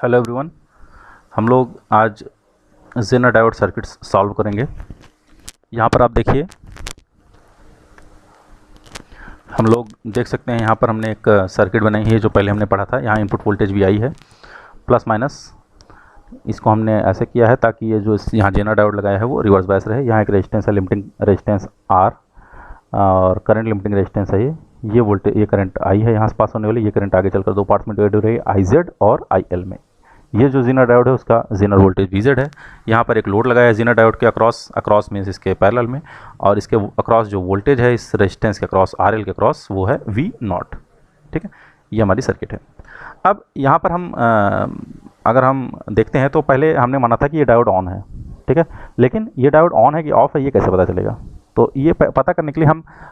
Hello everyone, हम लोग आज जेनर डायोड सर्किट्स सॉल्व करेंगे। यहाँ पर आप देखिए, हम लोग देख सकते हैं यहाँ पर हमने एक सर्किट बनाई है जो पहले हमने पढ़ा था। यहाँ इनपुट वोल्टेज वी आई है, प्लस माइनस इसको हमने ऐसे किया है ताकि ये जो यहाँ जेनर डायोड लगाया है वो रिवर्स बायस रहे। यहाँ एक रेजिस्टेंस है, लिमिटिंग रेजिस्टेंस आर, और करंट लिमिटिंग रेजिस्टेंस है ये वोल्टेज, ये करंट आई है यहाँ से पास होने वाली, ये करंट आगे चलकर दो पार्ट्स में डिवाइड हो रही है, आई जेड और आई एल में। ये जो जेनर डायोड है उसका जेनर वोल्टेज वी जेड है। यहाँ पर एक लोड लगाया है जेनर डायोड के अक्रॉस मीन्स इसके पैरेलल में, और इसके अक्रॉस जो वोल्टेज है इस रेजिस्टेंस के अक्रॉस, आर एल के अक्रॉस, वो है वी नॉट। ठीक है, ये हमारी सर्किट है। अब यहाँ पर हम अगर हम देखते हैं तो पहले हमने माना था कि ये डायोड ऑन है, ठीक है, लेकिन ये डायोड ऑन है कि ऑफ है ये कैसे पता चलेगा? तो ये पता करने के लिए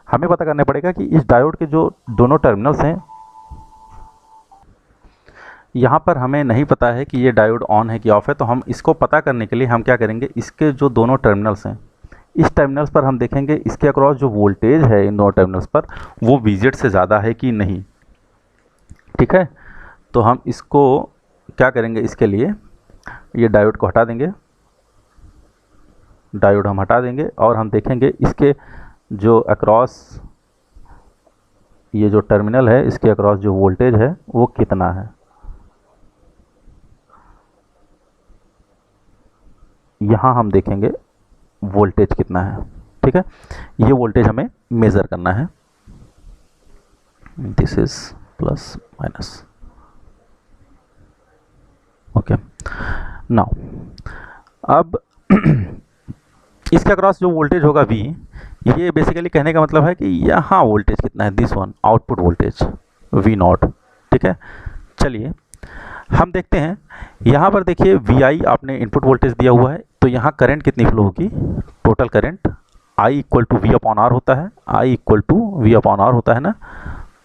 हमें पता करना पड़ेगा कि इस डायोड के जो दोनों टर्मिनल्स हैं, यहाँ पर हमें नहीं पता है कि ये डायोड ऑन है कि ऑफ है। तो हम इसको पता करने के लिए हम क्या करेंगे, इसके जो दोनों टर्मिनल्स हैं, इस टर्मिनल्स पर हम देखेंगे इसके अक्रॉस जो वोल्टेज है इन दोनों टर्मिनल्स पर वो वीजेड से ज़्यादा है कि नहीं। ठीक है, तो हम इसको क्या करेंगे, इसके लिए ये डायोड को हटा देंगे, डायोड हम हटा देंगे और हम देखेंगे इसके जो अक्रॉस ये जो टर्मिनल है इसके अक्रॉस जो वोल्टेज है वो कितना है। यहाँ हम देखेंगे वोल्टेज कितना है। ठीक है, ये वोल्टेज हमें मेज़र करना है। This is plus minus, okay. Now अब इसके अक्रॉस जो वोल्टेज होगा V, ये बेसिकली कहने का मतलब है कि यहाँ वोल्टेज कितना है, this one output voltage V not. ठीक है, चलिए हम देखते हैं। यहाँ पर देखिए Vi आपने इनपुट वोल्टेज दिया हुआ है, तो यहाँ करंट कितनी फ्लो होगी, total current I equal to V upon R होता है, I equal to V upon R होता है ना।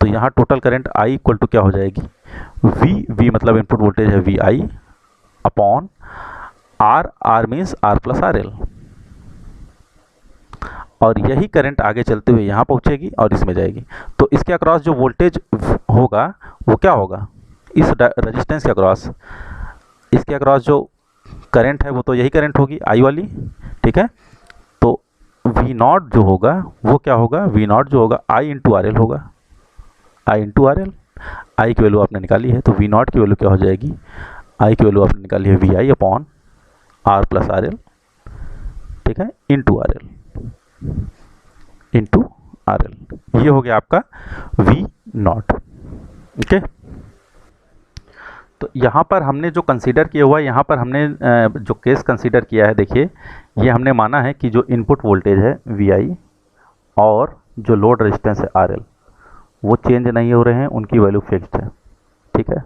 तो यहाँ total current I equal to क्या हो जाएगी, V मतलब इनपुट वोल्टेज है Vi upon R, R means R plus R L, और यही करंट आगे चलते हुए यहाँ पहुँचेगी और इसमें जाएगी। तो इसके अक्रॉस जो वोल्टेज होगा वो क्या होगा, इस रेजिस्टेंस के अक्रॉस, इसके अक्रॉस जो करंट है वो तो यही करंट होगी आई वाली। ठीक है, तो वी नॉट जो होगा वो क्या होगा, वी नॉट जो होगा आई इंटू आर एल होगा, आई इंटू आर एल। आई की वैल्यू आपने निकाली है, तो वी नॉट की वैल्यू क्या हो जाएगी, आई की वैल्यू आपने निकाली है V I upon R plus R L, ठीक है, into R L, into R L. ये हो गया आपका वी नॉट। ओके, तो यहाँ पर हमने जो कंसीडर किया हुआ है, यहाँ पर हमने जो केस कंसीडर किया है, देखिए ये हमने माना है कि जो इनपुट वोल्टेज है वी आई और जो लोड रेजिस्टेंस है आर एल वो चेंज नहीं हो रहे हैं, उनकी वैल्यू फिक्स्ड है। ठीक है,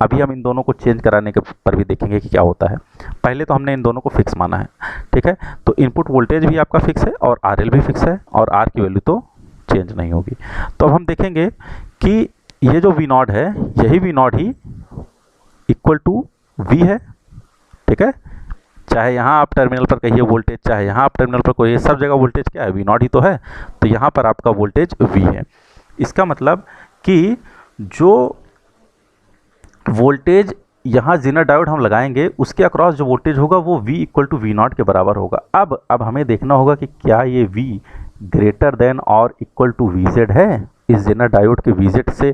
अभी हम इन दोनों को चेंज कराने के पर भी देखेंगे कि क्या होता है। पहले तो हमने इन दोनों को फिक्स माना है। ठीक है, तो इनपुट वोल्टेज भी आपका फिक्स है और आर एल भी फिक्स है, और आर की वैल्यू तो चेंज नहीं होगी। तो अब हम देखेंगे कि ये जो वी नॉट है, यही वी नॉट ही इक्वल टू वी है। ठीक है, चाहे यहाँ आप टर्मिनल पर कहिए वोल्टेज, चाहे यहाँ आप टर्मिनल पर कहिए, सब जगह वोल्टेज क्या है, वी नॉट ही तो है। तो यहाँ पर आपका वोल्टेज वी है। इसका मतलब कि जो वोल्टेज यहाँ जेनर डायोड हम लगाएंगे उसके अक्रॉस जो वोल्टेज होगा वो V equal to V not के बराबर होगा। अब हमें देखना होगा कि क्या ये V ग्रेटर देन और इक्वल टू वी जेड है, इस जेनर डायोड के वी जेड से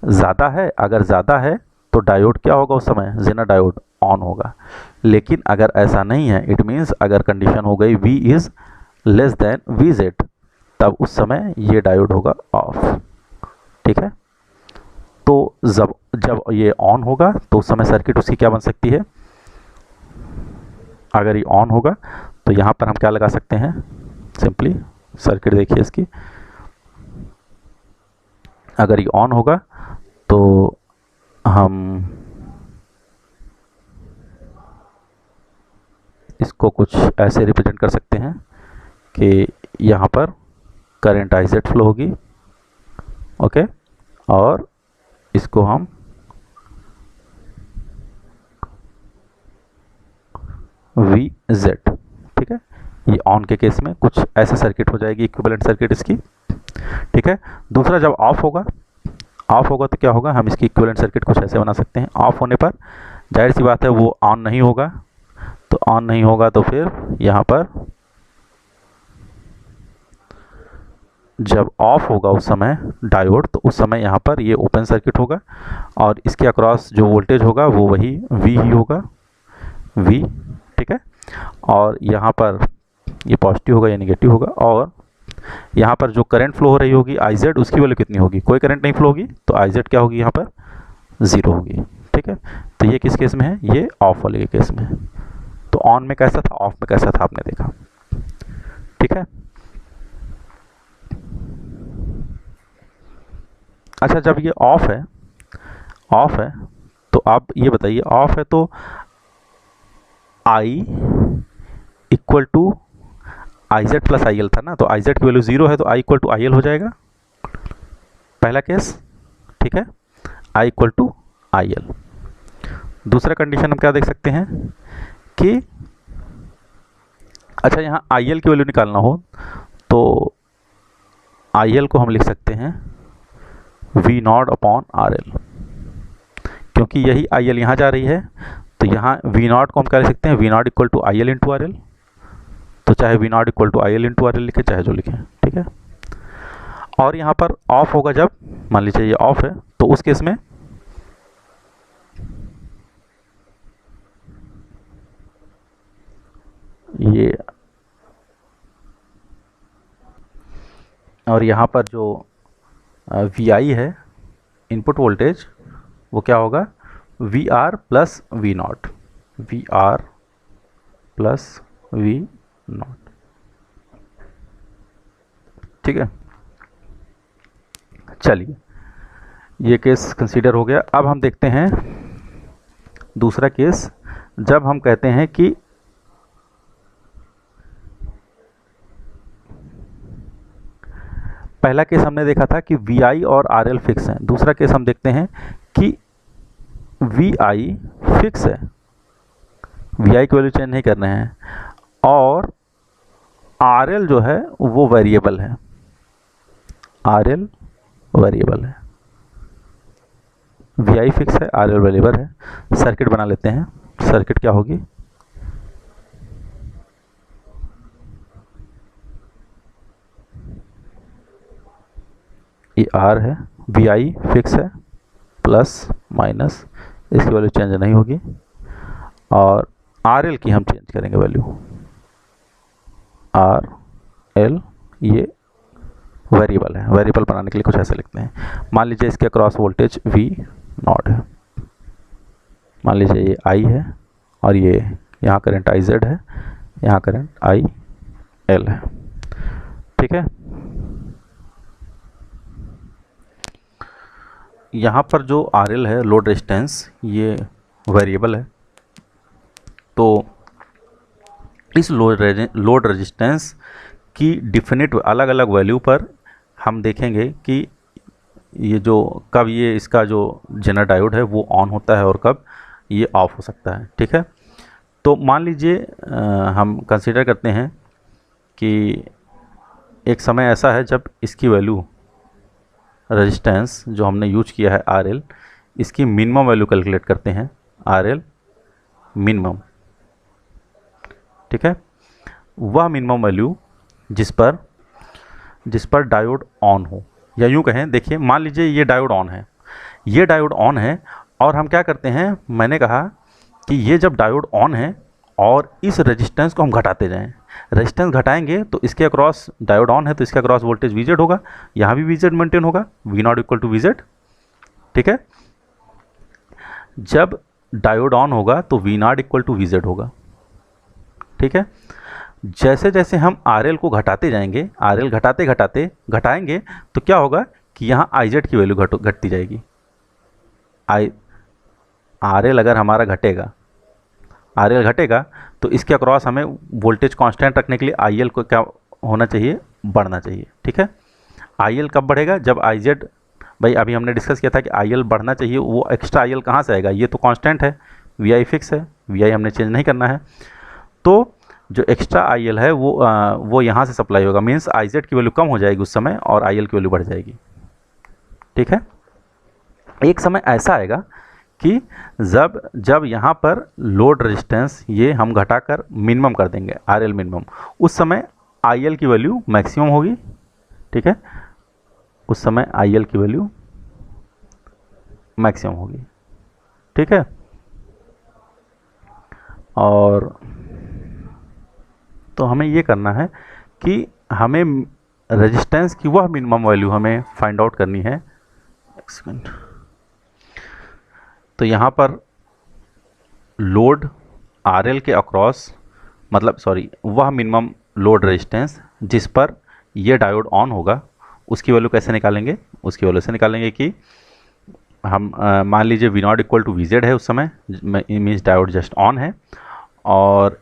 ज़्यादा है। अगर ज़्यादा है तो डायोड क्या होगा, उस समय जेनर डायोड ऑन होगा। लेकिन अगर ऐसा नहीं है, इट मीन्स अगर कंडीशन हो गई V is less than V Z, तब उस समय ये डायोड होगा ऑफ। ठीक है, तो जब ये ऑन होगा तो उस समय सर्किट उसकी क्या बन सकती है, अगर ये ऑन होगा तो यहाँ पर हम क्या लगा सकते हैं, सिंपली सर्किट देखिए इसकी, अगर ये ऑन होगा तो हम इसको कुछ ऐसे रिप्रेजेंट कर सकते हैं कि यहाँ पर करंट आई जेड फ्लो होगी, ओके, और इसको हम वी जेड। ठीक है, ये ऑन के केस में कुछ ऐसे सर्किट हो जाएगी, इक्विवेलेंट सर्किट इसकी। ठीक है, दूसरा जब ऑफ होगा तो क्या होगा, हम इसकी इक्विवेलेंट सर्किट कुछ ऐसे बना सकते हैं। ऑफ होने पर जाहिर सी बात है वो ऑन नहीं होगा, तो ऑन नहीं होगा तो फिर यहाँ पर जब ऑफ होगा उस समय डायोड, तो उस समय यहाँ पर ये ओपन सर्किट होगा और इसके अक्रॉस जो वोल्टेज होगा वो वही V ही होगा, V, ठीक है। और यहाँ पर ये पॉजिटिव होगा या नेगेटिव होगा, और यहाँ पर जो करंट फ्लो हो रही होगी IZ, उसकी वैल्यू कितनी होगी, कोई करंट नहीं फ्लो होगी, तो IZ क्या होगी यहाँ पर 0 होगी, ठीक है। तो ये किस केस में है, ये ऑफ वाले के केस में है। तो ऑन में कैसा था, ऑफ में कैसा था, आपने देखा, ठीक है। अच्छा, जब ये ऑफ है तो आप ये बताइए, ऑफ है तो I equal to IZ plus IL था ना, तो IZ की वैल्यू 0 है तो I इक्वल टू IL हो जाएगा, पहला केस, ठीक है, I इक्वल टू IL। दूसरा कंडीशन हम क्या देख सकते हैं कि अच्छा, यहाँ IL की वैल्यू निकालना हो तो IL को हम लिख सकते हैं V0 अपॉन RL, क्योंकि यही IL यहाँ जा रही है, तो यहाँ V0 को हम क्या लिख सकते हैं, V0 equal to IL into RL। तो चाहे V0 equal to IL into RL लिखें, चाहे जो लिखें, ठीक है। और यहाँ पर ऑफ होगा, जब मान लीजिए ये ऑफ है, तो उस केस में ये, और यहाँ पर जो VI है इनपुट वोल्टेज, वो क्या होगा, VR plus V0, VR plus V0, ठीक है। चलिए, ये केस कंसीडर हो गया। अब हम देखते हैं दूसरा केस, जब हम कहते हैं कि पहला केस हमने देखा था कि VI और RL फिक्स हैं, दूसरा केस हम देखते हैं कि VI फिक्स है, VI की वैल्यू चेंज नहीं कर रहे हैं, और RL जो है वो वेरिएबल है, RL वेरिएबल है, VI फिक्स है, RL वेरिएबल है। सर्किट बना लेते हैं, सर्किट क्या होगी, ये R है, VI फिक्स है, प्लस माइनस, इसकी वैल्यू चेंज नहीं होगी, और RL की हम चेंज करेंगे वैल्यू, RL ये वेरिएबल है, वेरिएबल बनाने के लिए कुछ ऐसे लिखते हैं। मान लीजिए इसके अक्रॉस वोल्टेज V0 है, मान लीजिए ये I है, और ये यहाँ करंट IZ है, यहाँ करंट IL है, ठीक है। यहाँ पर जो RL है, लोड रेजिस्टेंस, ये वेरिएबल है, तो इस लोड रेजिस्टेंस की डिफिनिट अलग अलग वैल्यू पर हम देखेंगे कि ये जो कब ये इसका जो जेनर डायोड है वो ऑन होता है और कब ये ऑफ हो सकता है, ठीक है। तो मान लीजिए हम कंसीडर करते हैं कि एक समय ऐसा है जब इसकी वैल्यू, रेजिस्टेंस जो हमने यूज किया है RL, इसकी मिनिमम वैल्यू कैलकुलेट करते हैं, RL मिनिमम, ठीक है। वह मिनिमम वैल्यू जिस पर डायोड ऑन हो, या यूँ कहें, देखिए मान लीजिए ये डायोड ऑन है, ये डायोड ऑन है, और हम क्या करते हैं, मैंने कहा कि ये जब डायोड ऑन है और इस रेजिस्टेंस को हम घटाते जाएं, रेजिस्टेंस घटाएंगे तो इसके अक्रॉस, डायोड ऑन है तो इसके अक्रॉस वोल्टेज VZ होगा, यहाँ भी VZ मेंटेन होगा, V0 इक्वल टू VZ, ठीक है। जब डायोड ऑन होगा तो V0 इक्वल टू VZ होगा, ठीक है। जैसे जैसे हम RL को घटाते जाएंगे, RL घटाते घटाते घटाएंगे, तो क्या होगा कि यहाँ IZ की वैल्यू घटती जाएगी। RL अगर हमारा घटेगा, RL घटेगा, तो इसके अक्रॉस हमें वोल्टेज कांस्टेंट रखने के लिए IL को क्या होना चाहिए, बढ़ना चाहिए, ठीक है। IL कब बढ़ेगा, जब IZ, भाई अभी हमने डिस्कस किया था कि IL बढ़ना चाहिए, वो एक्स्ट्रा IL कहाँ से आएगा, ये तो कांस्टेंट है, VI फिक्स है, VI हमने चेंज नहीं करना है, तो जो एक्स्ट्रा IL है वो यहाँ से सप्लाई होगा, मीन्स IZ की वैल्यू कम हो जाएगी उस समय और IL की वैल्यू बढ़ जाएगी, ठीक है। एक समय ऐसा आएगा कि जब जब यहाँ पर लोड रेजिस्टेंस ये हम घटाकर मिनिमम कर देंगे RL मिनिमम, उस समय IL की वैल्यू मैक्सिमम होगी। ठीक है, उस समय IL की वैल्यू मैक्सिमम होगी। ठीक है, और तो हमें ये करना है कि हमें रेजिस्टेंस की वह मिनिमम वैल्यू हमें फाइंड आउट करनी है। एक सेकंड। तो यहाँ पर लोड RL के अक्रॉस, मतलब सॉरी, वह मिनिमम लोड रेजिस्टेंस जिस पर ये डायोड ऑन होगा, उसकी वैल्यू कैसे निकालेंगे? उसकी वैल्यू से निकालेंगे कि हम मान लीजिए V0 इक्वल टू VZ है, उस समय मीन्स डायोड जस्ट ऑन है, और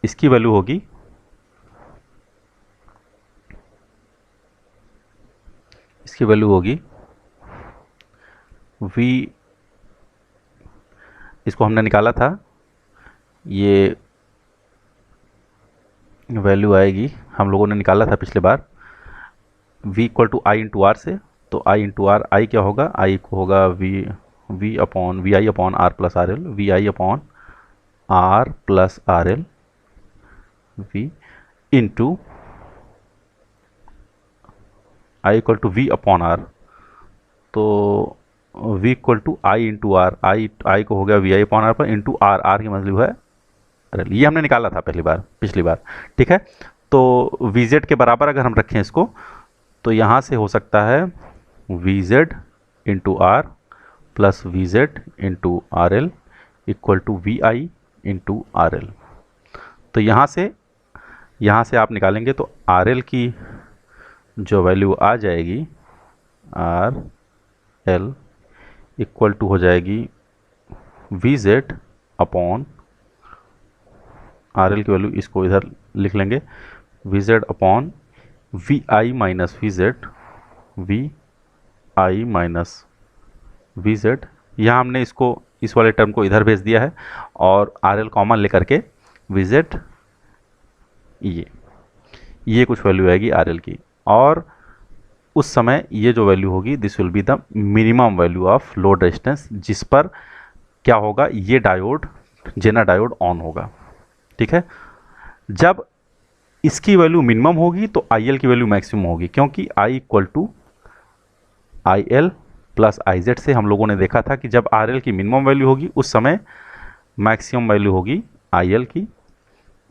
इसकी वैल्यू होगी V, इसको हमने निकाला था, ये वैल्यू आएगी, हम लोगों ने निकाला था पिछले बार, V equal to I into R से। तो I इंटू आर, आई क्या होगा? आई को होगा V upon V I upon R plus R L, V I upon R plus R L, V into I equal to V upon R. तो v equal to I into R, I को हो गया V I upon R पर into R, R की value है RL, ये हमने निकाला था पिछली बार। ठीक है, तो VZ के बराबर अगर हम रखें इसको, तो यहाँ से हो सकता है VZ into R plus VZ into R L equal to V I into R L. तो यहाँ से आप निकालेंगे तो RL की जो वैल्यू आ जाएगी, RL इक्वल टू हो जाएगी VZ अपॉन, RL की वैल्यू इसको इधर लिख लेंगे, VZ upon VI minus VZ, VI minus VZ। यहाँ हमने इसको, इस वाले टर्म को इधर भेज दिया है, और RL कॉमन लेकर के VZ, ये कुछ वैल्यू आएगी RL की, और उस समय ये जो वैल्यू होगी, this will be the minimum value of load resistance, जिस पर क्या होगा, ये डायोड, जेना डायोड ऑन होगा। ठीक है, जब इसकी वैल्यू मिनिमम होगी तो IL की वैल्यू मैक्सिमम होगी, क्योंकि I equal to IL plus IZ से हम लोगों ने देखा था कि जब RL की मिनिमम वैल्यू होगी उस समय मैक्सिमम वैल्यू होगी IL की,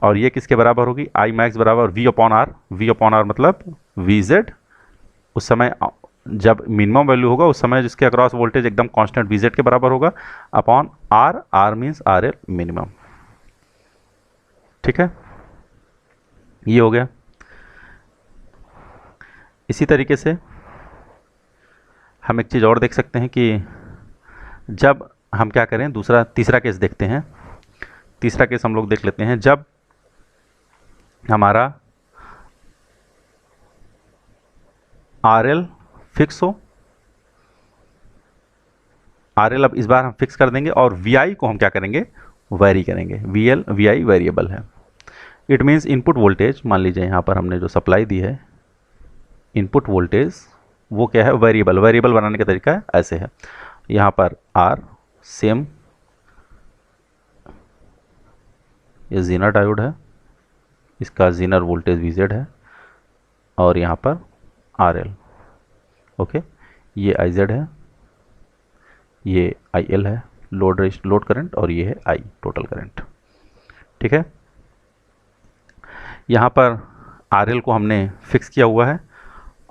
और ये किसके बराबर होगी? I मैक्स बराबर V upon R, V upon R मतलब VZ, उस समय जब मिनिमम वैल्यू होगा उस समय जिसके अक्रॉस वोल्टेज एकदम कांस्टेंट VZ के बराबर होगा, upon R, R means RL minimum. ठीक है, ये हो गया। इसी तरीके से हम एक चीज़ और देख सकते हैं कि जब हम क्या करें, तीसरा केस देखते हैं। तीसरा केस हम लोग देख लेते हैं, जब हमारा RL फिक्स हो, RL अब इस बार हम फिक्स कर देंगे, और VI को हम क्या करेंगे, वेरी करेंगे। VI वेरिएबल है, इट मीन्स इनपुट वोल्टेज, मान लीजिए यहाँ पर हमने जो सप्लाई दी है, इनपुट वोल्टेज वो क्या है, वेरिएबल बनाने का तरीका ऐसे है, यहाँ पर R सेम, ये जीनर डायोड है, इसका जीनर वोल्टेज VZ है, और यहाँ पर RL, ओके, ये IZ है, ये IL है, लोड करंट, और ये है I टोटल करंट। ठीक है, यहाँ पर RL को हमने फिक्स किया हुआ है,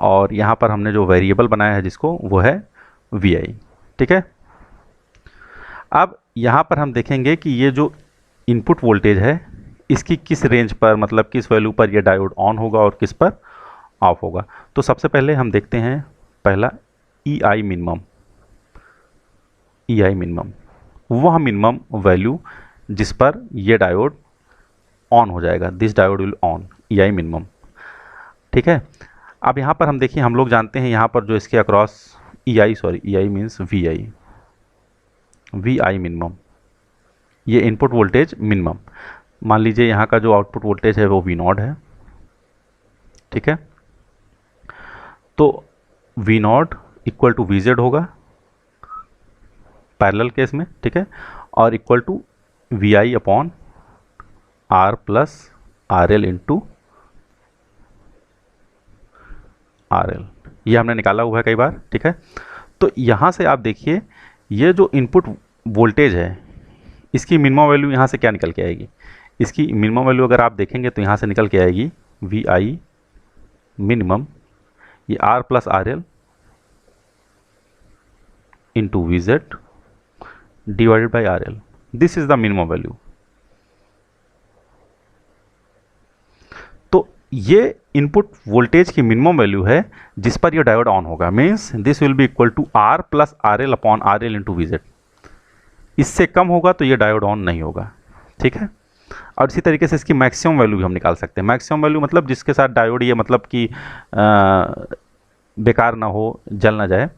और यहाँ पर हमने जो वेरिएबल बनाया है जिसको, वो है VI। ठीक है, अब यहाँ पर हम देखेंगे कि ये जो इनपुट वोल्टेज है इसकी किस रेंज पर, मतलब किस वैल्यू पर ये डायोड ऑन होगा और किस पर ऑफ होगा। तो सबसे पहले हम देखते हैं पहला EI मिनिमम, वह मिनिमम वैल्यू जिस पर ये डायोड ऑन हो जाएगा, this diode will on, EI minimum. ठीक है, अब यहाँ पर हम देखिए, हम लोग जानते हैं यहाँ पर जो इसके across EI means VI minimum, ये इनपुट वोल्टेज मिनिमम, मान लीजिए यहाँ का जो आउटपुट वोल्टेज है वो V0 है। ठीक है, तो V0 इक्वल टू VZ होगा, पैरेलल केस में, ठीक है, और equal to V I upon R plus R L into R L, ये हमने निकाला हुआ है कई बार, ठीक है। तो यहाँ से आप देखिए ये जो इनपुट वोल्टेज है इसकी मिनिमम वैल्यू यहाँ से क्या निकल के आएगी, इसकी मिनिमम वैल्यू अगर आप देखेंगे तो यहाँ से निकल के आएगी वी आई मिनिमम, ये R plus R L into V Z divided by R L, this is the minimum value. तो ये इनपुट वोल्टेज की मिनिमम वैल्यू है जिस पर ये डायोड ऑन होगा, means this will be equal to R plus R L upon R L into V Z. इससे कम होगा तो ये डायोड ऑन नहीं होगा, ठीक है। और इसी तरीके से इसकी मैक्सिमम वैल्यू भी हम निकाल सकते हैं। मैक्सिमम वैल्यू मतलब जिसके साथ डायोड ये मतलब कि बेकार ना हो, जल ना जाए,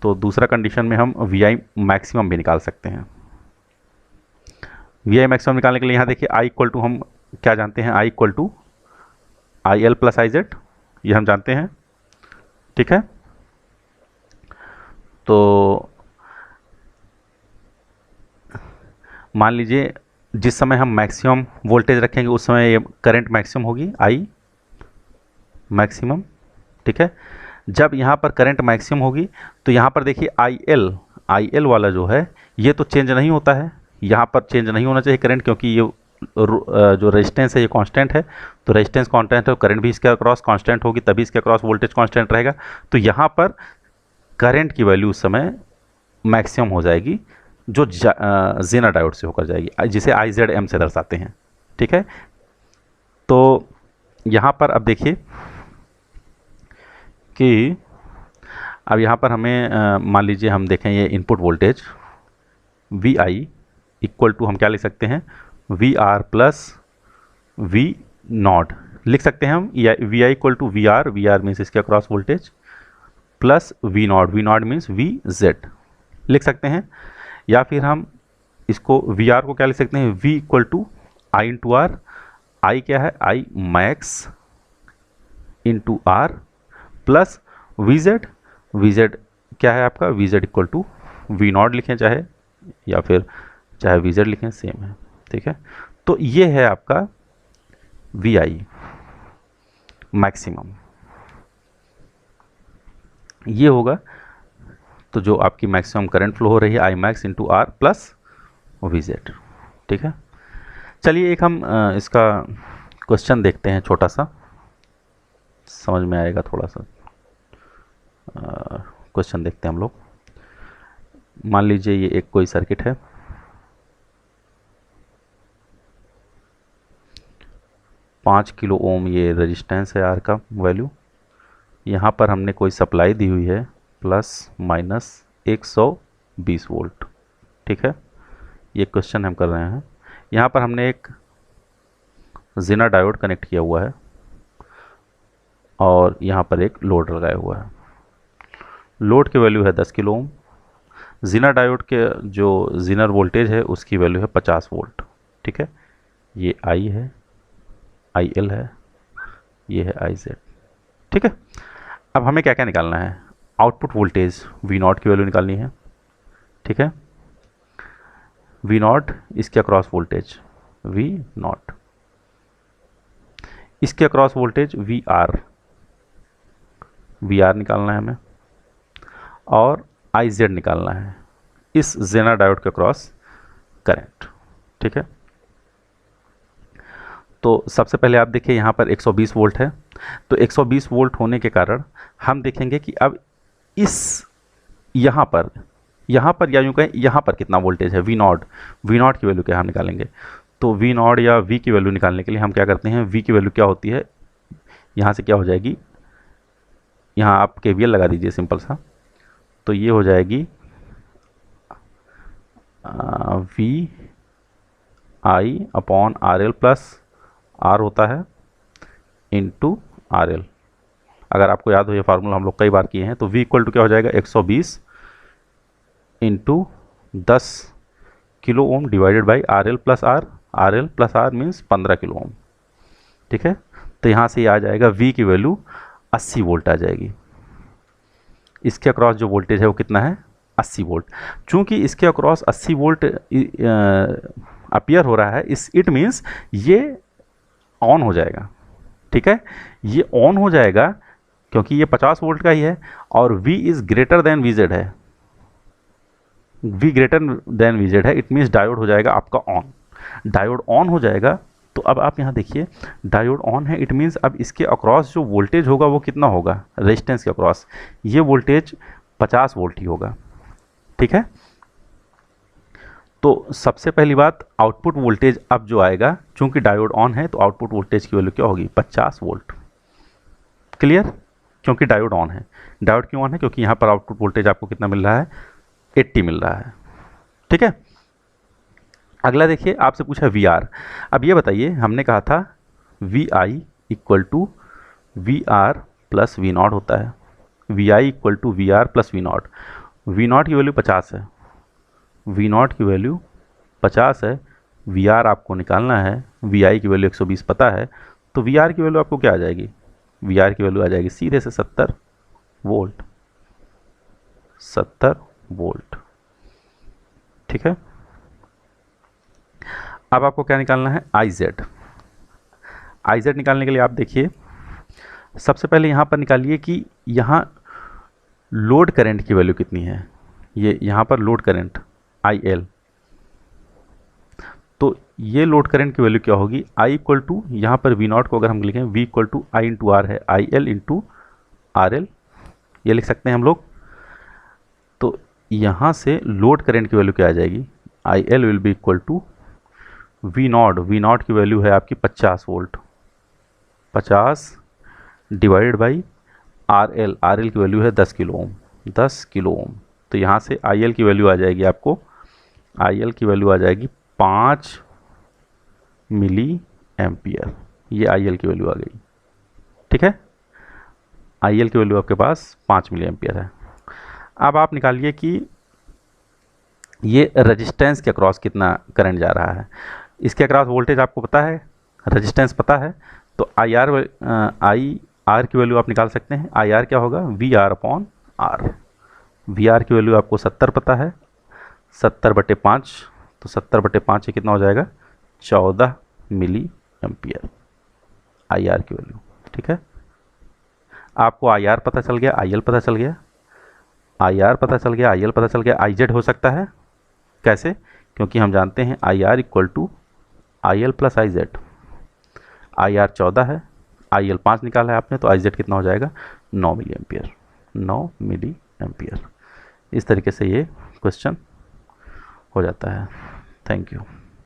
तो दूसरा कंडीशन में हम वी आई मैक्सिमम भी निकाल सकते हैं। वी आई मैक्सिमम निकालने के लिए यहाँ देखिए आई इक्वल टू हम क्या जानते हैं, I equal to I L plus I Z, ये हम जानते हैं, ठीक है। तो मान लीजिए जिस समय हम मैक्सिमम वोल्टेज रखेंगे उस समय ये करंट मैक्सिमम होगी, आई मैक्सिमम, ठीक है। जब यहाँ पर करंट मैक्सिमम होगी तो यहाँ पर देखिए आई एल वाला जो है ये तो चेंज नहीं होता है, यहाँ पर चेंज नहीं होना चाहिए करंट, क्योंकि ये जो रेजिस्टेंस है ये कांस्टेंट है, तो रेजिस्टेंस कांस्टेंट है, करंट भी इसके अक्रॉस कांस्टेंट होगी, तभी इसके अक्रॉस वोल्टेज कांस्टेंट रहेगा। तो यहाँ पर करंट की वैल्यू उस समय मैक्सिमम हो जाएगी जो जेनर डायोड से होकर जाएगी, जिसे आई जेड एम से दर्शाते हैं, ठीक है। तो यहाँ पर अब देखिए कि अब यहाँ पर हमें मान लीजिए हम देखें ये input voltage V I equal to हम क्या लिख सकते हैं, V R plus V naught लिख सकते हैं हम, V I equal to V R means इसके across voltage plus V naught means V Z लिख सकते हैं। या फिर हम इसको वी आर को क्या लिख सकते हैं, V equal to I into R, I क्या है, I max into R plus V Z क्या है आपका, V Z equal to V naught लिखें चाहे, या फिर चाहे वी जेड लिखें, सेम है, ठीक है। तो ये है आपका वी आई मैक्सिमम, ये होगा। तो जो आपकी मैक्सिमम करंट फ्लो हो रही है I max into R plus V Z, ठीक है। चलिए एक हम इसका क्वेश्चन देखते हैं, छोटा सा समझ में आएगा, थोड़ा सा क्वेश्चन देखते हैं हम लोग। मान लीजिए ये एक कोई सर्किट है, पाँच किलो ओम ये रेजिस्टेंस है आर का वैल्यू, यहाँ पर हमने कोई सप्लाई दी हुई है प्लस माइनस 120 वोल्ट, ठीक है। ये क्वेश्चन हम कर रहे हैं। यहाँ पर हमने एक जेनर डायोड कनेक्ट किया हुआ है और यहाँ पर एक लोड लगाया हुआ है। लोड की वैल्यू है 10 किलो ओम, जेनर डायोड के जो जेनर वोल्टेज है उसकी वैल्यू है 50 वोल्ट, ठीक है। ये आई है, आई एल है, ये है आई जेड, ठीक है। अब हमें क्या क्या निकालना है, आउटपुट वोल्टेज वी नॉट की वैल्यू निकालनी है, ठीक है। वी नॉट इसके अक्रॉस वोल्टेज वी नॉट, इसके अक्रॉस वोल्टेज वी आर निकालना है हमें, और आई जेड निकालना है इस जेनर डायोड के अक्रॉस करंट, ठीक है। तो सबसे पहले आप देखिए यहाँ पर 120 वोल्ट है, तो 120 वोल्ट होने के कारण हम देखेंगे कि अब इस यहाँ पर या यूँ कहें यहाँ पर कितना वोल्टेज है, वी नॉट की वैल्यू क्या हम निकालेंगे। तो वी नॉट या वी की वैल्यू निकालने के लिए हम क्या करते हैं, वी की वैल्यू क्या होती है, यहाँ से क्या हो जाएगी, यहाँ आप केवीएल लगा दीजिए सिंपल सा, तो ये हो जाएगी V I upon R L plus R होता है इंटू आर एल। अगर आपको याद हो ये फार्मूला हम लोग कई बार किए हैं। तो v इक्वल टू क्या हो जाएगा, 120 इंटू 10 kilo ohm divided by R L plus R means 15 kilo ohm, ठीक है। तो यहाँ से ये आ जाएगा v की वैल्यू 80 वोल्ट आ जाएगी। इसके अक्रॉस जो वोल्टेज है वो कितना है, 80 वोल्ट। चूँकि इसके अक्रॉस 80 वोल्ट अपीयर हो रहा है, इस इट मीन्स ये ऑन हो जाएगा। ठीक है, ये ऑन हो जाएगा क्योंकि ये 50 वोल्ट का ही है और V is greater than VZ है, V ग्रेटर देन VZ है, इट मीन्स डायोड हो जाएगा आपका ऑन। डायोड ऑन हो जाएगा तो अब आप यहाँ देखिए डायोड ऑन है, इट मीन्स अब इसके अक्रॉस जो वोल्टेज होगा वो कितना होगा, रेजिस्टेंस के अक्रॉस ये वोल्टेज 50 वोल्ट ही होगा। ठीक है, तो सबसे पहली बात आउटपुट वोल्टेज अब जो आएगा, चूंकि डायोड ऑन है तो आउटपुट वोल्टेज की वैल्यू क्या होगी, 50 वोल्ट। क्लियर, क्योंकि डायोड ऑन है। डायोड क्यों ऑन है, क्योंकि यहाँ पर आउटपुट वोल्टेज आपको कितना मिल रहा है, 80 मिल रहा है। ठीक है, अगला देखिए आपसे पूछा वी आर। अब ये बताइए, हमने कहा था V I equal to V R plus V not होता है, V I equal to V R plus V not. V not की वैल्यू 50 है, वी नॉट की वैल्यू 50 है, वी आर आपको निकालना है, वी आई की वैल्यू 120 पता है, तो वी आर की वैल्यू आपको क्या आ जाएगी, वी आर की वैल्यू आ जाएगी सीधे से 70 वोल्ट, 70 वोल्ट। ठीक है, अब आपको क्या निकालना है, आई जेड। आई जेड निकालने के लिए आप देखिए सबसे पहले यहाँ पर निकालिए कि यहाँ लोड करंट की वैल्यू कितनी है। ये यहाँ पर लोड करंट आई एल, तो ये लोड करंट की वैल्यू क्या होगी, आई इक्वल टू, यहाँ पर वी नॉट को अगर हम लिखें V equal to I into R है, I L into R L, ये लिख सकते हैं हम लोग। तो यहाँ से लोड करंट की वैल्यू क्या आ जाएगी, I L will be equal to V not, V not की वैल्यू है आपकी 50 volt, 50 divided by R L, R L की वैल्यू है 10 किलो ओम, 10 किलो ओम। तो यहाँ से आई एल की वैल्यू आ जाएगी आपको, आई एल की वैल्यू आ जाएगी 5 मिली एम्पियर, ये आई एल की वैल्यू आ गई। ठीक है, आई एल की वैल्यू आपके पास 5 मिली एम्पियर है। अब आप निकालिए कि ये रेजिस्टेंस के अक्रॉस कितना करंट जा रहा है। इसके अक्रॉस वोल्टेज आपको पता है, रेजिस्टेंस पता है, तो आई आर की वैल्यू आप निकाल सकते हैं। आई आर क्या होगा, V R upon R. V R की वैल्यू आपको 70 पता है, 70/5, तो 70/5 ये कितना हो जाएगा, 14 मिली एम्पियर आई आर की वैल्यू। ठीक है, आपको आई आर पता चल गया, आई एल पता चल गया, आई आर पता चल गया, आई एल पता चल गया, आई जेड हो सकता है कैसे, क्योंकि हम जानते हैं I R equal to I L plus I Z. I R 14 है, आई एल 5 निकाला है आपने, तो आई जेड कितना हो जाएगा, 9 मिली एम्पियर, 9 मिली एम्पियर। इस तरीके से ये क्वेश्चन हो जाता है। Thank you.